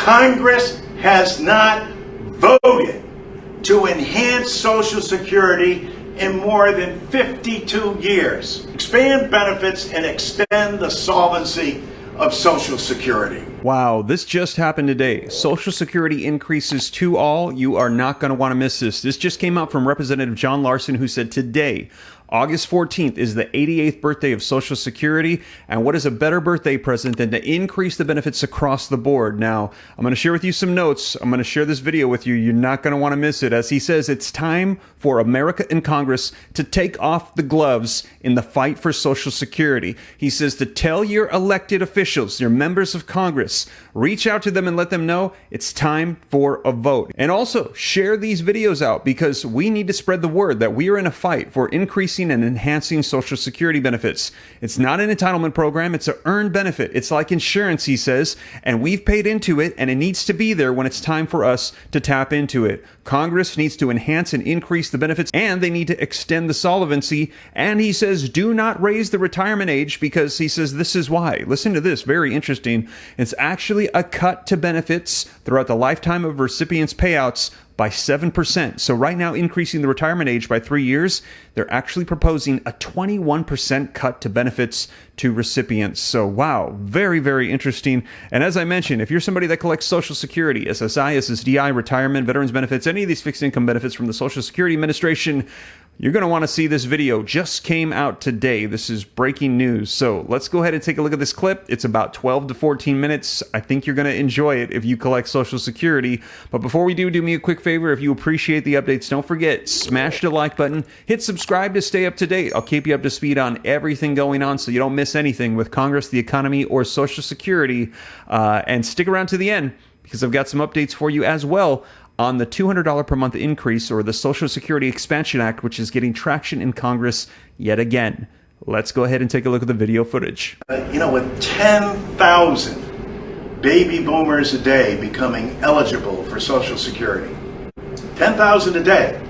Congress has not voted to enhance Social Security in more than 52 years. Expand benefits and extend the solvency of Social Security. Wow, this just happened today. Social Security increases to all. You are not going to want to miss this. This just came out from Representative John Larson, who said today, August 14th, is the 88th birthday of Social Security, and what is a better birthday present than to increase the benefits across the board? Now, I'm going to share with you some notes. I'm going to share this video with you. You're not going to want to miss it. As he says, it's time for America and Congress to take off the gloves in the fight for Social Security. He says to tell your elected officials, your members of Congress, reach out to them and let them know it's time for a vote. And also share these videos out, because we need to spread the word that we are in a fight for increasing and enhancing Social Security benefits. It's not an entitlement program, it's an earned benefit. It's like insurance, he says, and we've paid into it, and it needs to be there when it's time for us to tap into it. Congress needs to enhance and increase the benefits, and they need to extend the solvency. And he says, do not raise the retirement age, because he says this is why. Listen to this, very interesting. It's actually a cut to benefits throughout the lifetime of recipients' payouts by 7%. So right now, increasing the retirement age by 3 years, they're actually proposing a 21% cut to benefits to recipients. So wow, very, very interesting. And as I mentioned, if you're somebody that collects Social Security, SSI, SSDI, retirement, veterans benefits, any of these fixed income benefits from the Social Security Administration, you're going to want to see this video. Just came out today. This is breaking news. So let's go ahead and take a look at this clip. It's about 12 to 14 minutes. I think you're going to enjoy it if you collect Social Security. But before we do me a quick favor. If you appreciate the updates, don't forget, smash the like button, hit subscribe to stay up to date. I'll keep you up to speed on everything going on so you don't miss anything with Congress, the economy, or Social Security. And stick around to the end, because I've got some updates for you as well on the $200 per month increase, or the Social Security Expansion Act, which is getting traction in Congress yet again. Let's go ahead and take a look at the video footage. With 10,000 baby boomers a day becoming eligible for Social Security, 10,000 a day.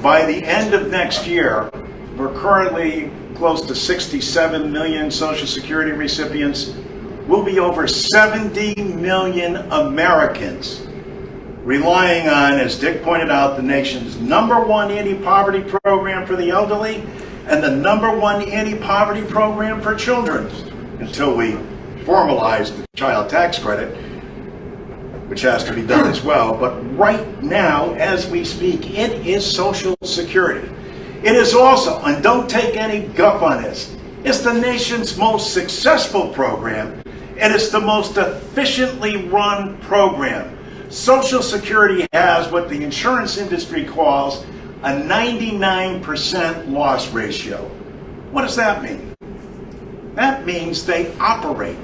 By the end of next year, we're currently close to 67 million Social Security recipients. We'll be over 70 million Americans relying on, as Dick pointed out, the nation's #1 anti-poverty program for the elderly and the #1 anti-poverty program for children, until we formalize the child tax credit, which has to be done as well. But right now, as we speak, it is Social Security. It is also, and don't take any guff on this, it's the nation's most successful program, and it's the most efficiently run program. Social Security has what the insurance industry calls a 99% loss ratio. What does that mean? That means they operate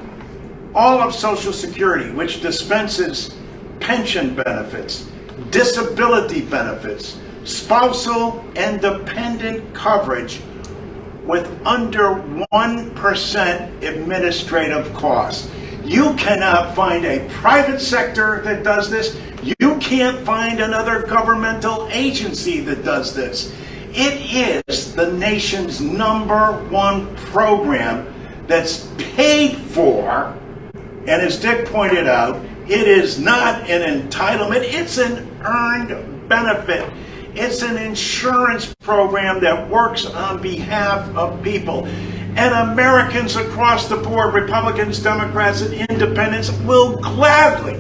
all of Social Security, which dispenses pension benefits, disability benefits, spousal and dependent coverage, with under 1% administrative costs. You cannot find a private sector that does this. You can't find another governmental agency that does this. It is the nation's #1 program that's paid for, and as Dick pointed out, it is not an entitlement, it's an earned benefit. It's an insurance program that works on behalf of people. And Americans across the board, Republicans, Democrats, and Independents, will gladly,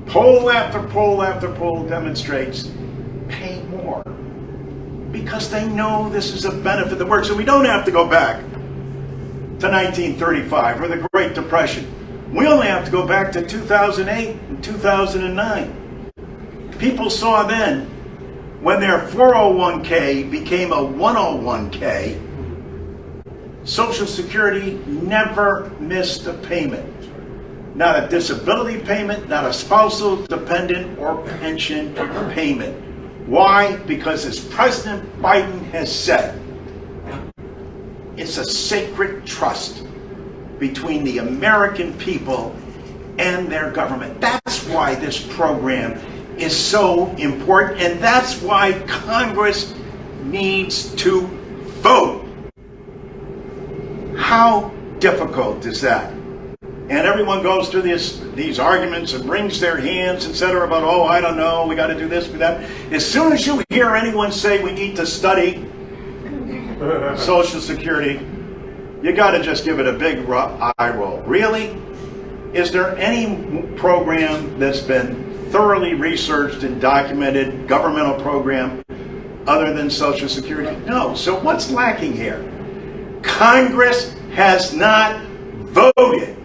poll after poll after poll demonstrates, pay more. Because they know this is a benefit that works. So we don't have to go back to 1935 or the Great Depression. We only have to go back to 2008 and 2009. People saw then, when their 401k became a 101k, Social Security never missed a payment. Not a disability payment, not a spousal, dependent, or pension payment. Why? Because as President Biden has said, it's a sacred trust between the American people and their government. That's why this program is so important, and that's why Congress needs to vote. How difficult is that? And everyone goes through these arguments and wrings their hands, etc., about, oh, I don't know, we got to do this, we that. As soon as you hear anyone say we need to study Social Security, you got to just give it a big eye roll. Really? Is there any program that's been thoroughly researched and documented, governmental program, other than Social Security? No. So what's lacking here? Congress has not voted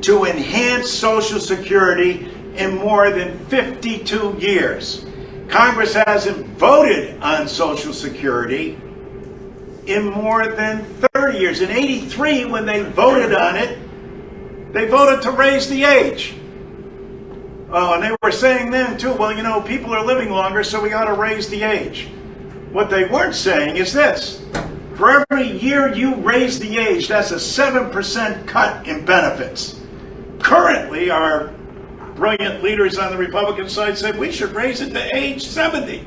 to enhance Social Security in more than 52 years. Congress hasn't voted on Social Security in more than 30 years. In '83, when they voted on it, they voted to raise the age. Oh, and they were saying then too, well, you know, people are living longer, so we ought to raise the age. What they weren't saying is this: for every year you raise the age, that's a 7% cut in benefits. Currently, our brilliant leaders on the Republican side said we should raise it to age 70.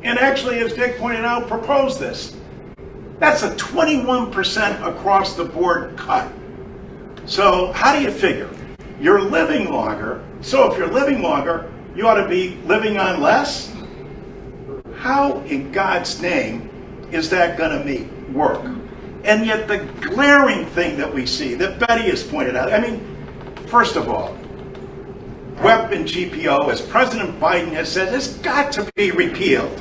And actually, as Dick pointed out, proposed this. That's a 21% across the board cut. So how do you figure? You're living longer, so if you're living longer, you ought to be living on less? How in God's name is that going to work? And yet the glaring thing that we see, that Betty has pointed out, I mean, first of all, WEP and GPO, as President Biden has said, has got to be repealed.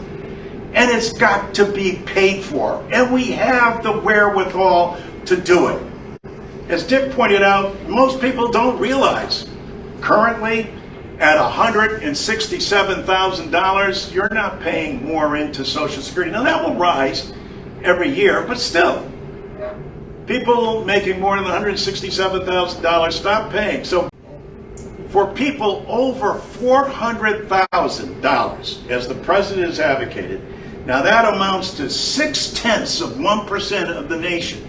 And it's got to be paid for. And we have the wherewithal to do it. As Dick pointed out, most people don't realize, currently at $167,000, you're not paying more into Social Security. Now that will rise every year, but still, people making more than $167,000 stop paying. So for people over $400,000, as the president has advocated, now that amounts to 0.6% of the nation.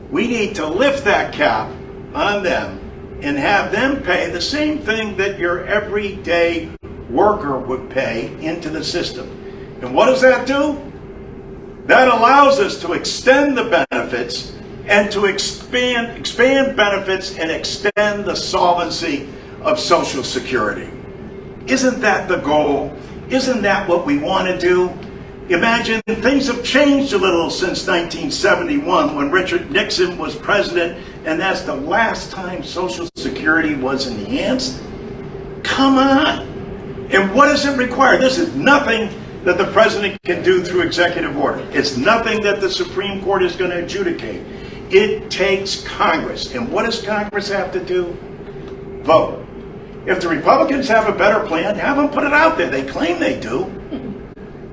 We need to lift that cap on them and have them pay the same thing that your everyday worker would pay into the system. And what does that do? That allows us to extend the benefits and to expand benefits and extend the solvency of Social Security. Isn't that the goal? Isn't that what we want to do? Imagine things have changed a little since 1971 when Richard Nixon was president, and that's the last time Social Security was enhanced. Come on. And what does it require? This is nothing that the president can do through executive order. It's nothing that the Supreme Court is going to adjudicate. It takes Congress. And what does Congress have to do? Vote. If the Republicans have a better plan, have them put it out there. They claim they do.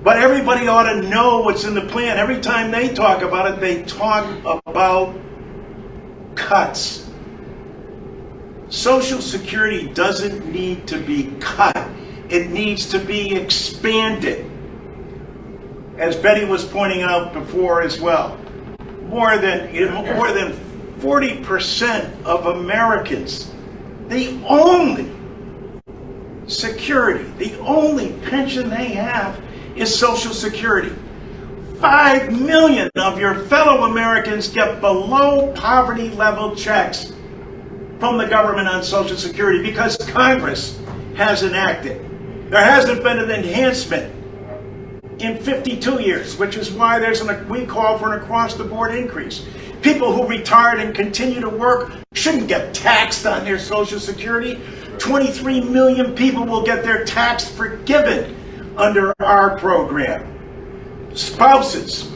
But everybody ought to know what's in the plan. Every time they talk about it, they talk about cuts. Social Security doesn't need to be cut. It needs to be expanded. As Betty was pointing out before as well, more than 40% of Americans, the only security, the only pension they have is Social Security. 5 million of your fellow Americans get below poverty level checks from the government on Social Security because Congress has enacted. There hasn't been an enhancement in 52 years, which is why we call for an across-the-board increase. People who retired and continue to work shouldn't get taxed on their Social Security. 23 million people will get their tax forgiven under our program. Spouses,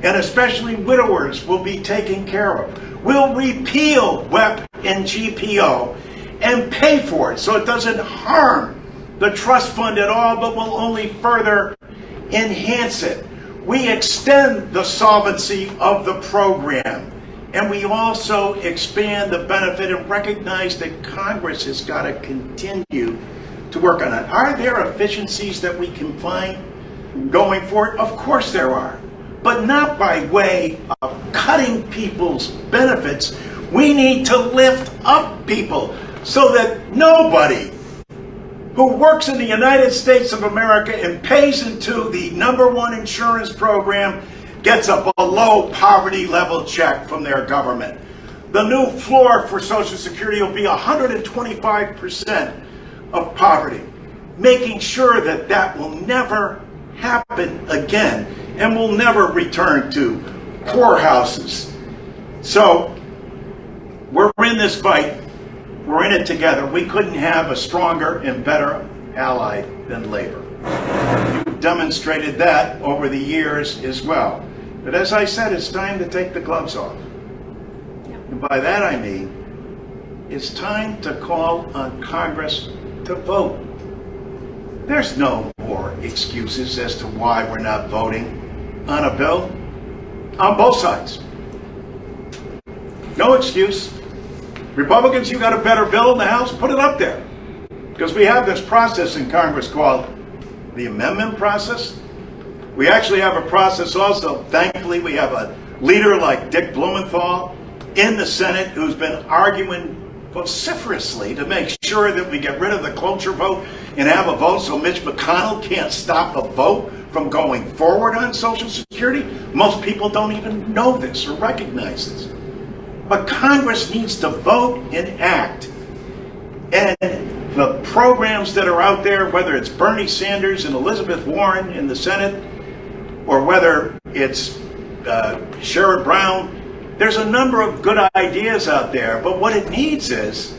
and especially widowers, will be taken care of. We'll repeal WEP and GPO and pay for it so it doesn't harm the trust fund at all, but will only further enhance it. We extend the solvency of the program, and we also expand the benefit and recognize that Congress has got to continue to work on it. Are there efficiencies that we can find going forward? Of course there are, but not by way of cutting people's benefits. We need to lift up people so that nobody who works in the United States of America and pays into the #1 insurance program gets a below poverty level check from their government. The new floor for Social Security will be 125% of poverty, making sure that that will never happen again and will never return to poorhouses. So we're in this fight. We're in it together. We couldn't have a stronger and better ally than labor. You've demonstrated that over the years as well. But as I said, it's time to take the gloves off. And by that I mean, it's time to call on Congress to vote. There's no more excuses as to why we're not voting on a bill on both sides. No excuse. Republicans, you got a better bill in the House, put it up there. Because we have this process in Congress called the amendment process. We actually have a process also, thankfully, we have a leader like Dick Blumenthal in the Senate who's been arguing vociferously to make sure that we get rid of the cloture vote and have a vote so Mitch McConnell can't stop a vote from going forward on Social Security. Most people don't even know this or recognize this. But Congress needs to vote and act. And the programs that are out there, whether it's Bernie Sanders and Elizabeth Warren in the Senate, or whether it's Sherrod Brown, there's a number of good ideas out there, but what it needs is,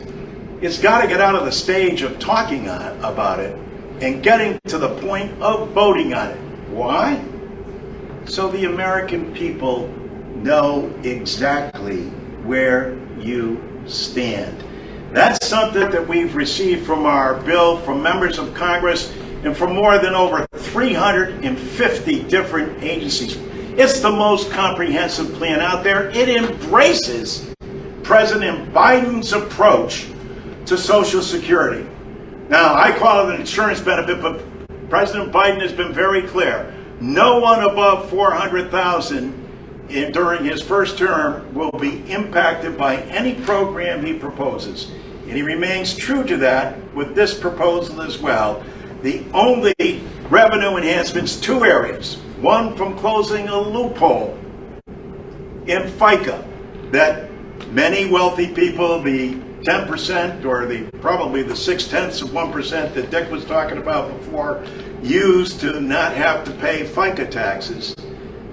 it's got to get out of the stage of talking about it and getting to the point of voting on it. Why? So the American people know exactly where you stand. That's something that we've received from our bill, from members of Congress, and from more than over 350 different agencies. It's the most comprehensive plan out there. It embraces President Biden's approach to Social Security. Now, I call it an insurance benefit, but President Biden has been very clear. No one above $400,000 during his first term will be impacted by any program he proposes. And he remains true to that with this proposal as well. The only revenue enhancements, two areas. One, from closing a loophole in FICA that many wealthy people, the 10% or probably the 0.6% that Dick was talking about before, use to not have to pay FICA taxes.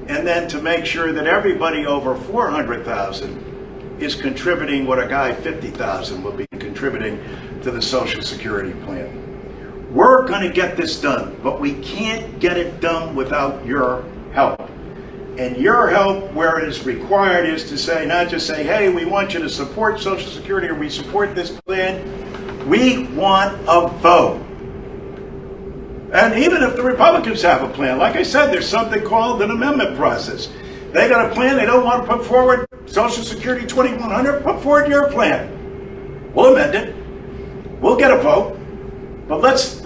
And then to make sure that everybody over 400,000 is contributing what a guy 50,000 will be contributing to the Social Security plan. We're going to get this done, but we can't get it done without your help. And your help, where it is required, is to say, not just say, hey, we want you to support Social Security or we support this plan. We want a vote. And even if the Republicans have a plan, like I said, there's something called an amendment process. They got a plan they don't want to put forward, Social Security 2100, put forward your plan. We'll amend it. We'll get a vote. But let's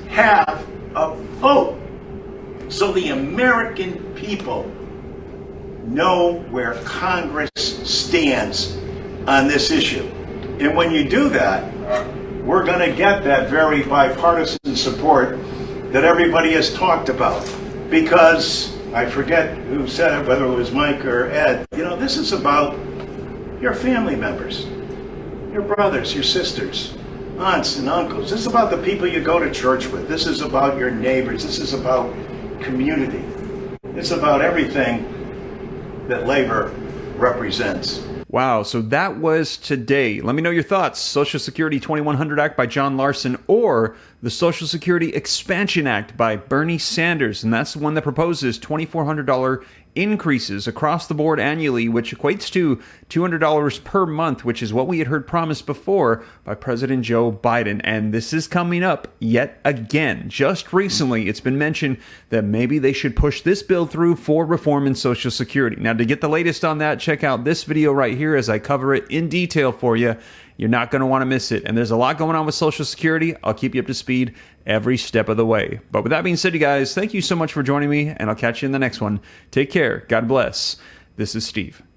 have a vote so the American people know where Congress stands on this issue. And when you do that, we're going to get that very bipartisan support that everybody has talked about. Because, I forget who said it, whether it was Mike or Ed, this is about your family members, your brothers, your sisters, aunts and uncles. This is about the people you go to church with. This is about your neighbors. This is about community. It's about everything that labor represents. Wow, so that was today. Let me know your thoughts. Social Security 2100 Act by John Larson or the Social Security Expansion Act by Bernie Sanders. And that's the one that proposes $2,400 increases across the board annually, which equates to $200 per month, which is what we had heard promised before by President Joe Biden. And this is coming up yet again. Just recently, it's been mentioned that maybe they should push this bill through for reform in Social Security. Now, to get the latest on that, check out this video right here as I cover it in detail for you. You're not going to want to miss it. And there's a lot going on with Social Security. I'll keep you up to speed every step of the way. But with that being said, you guys, thank you so much for joining me, and I'll catch you in the next one. Take care. God bless. This is Steve.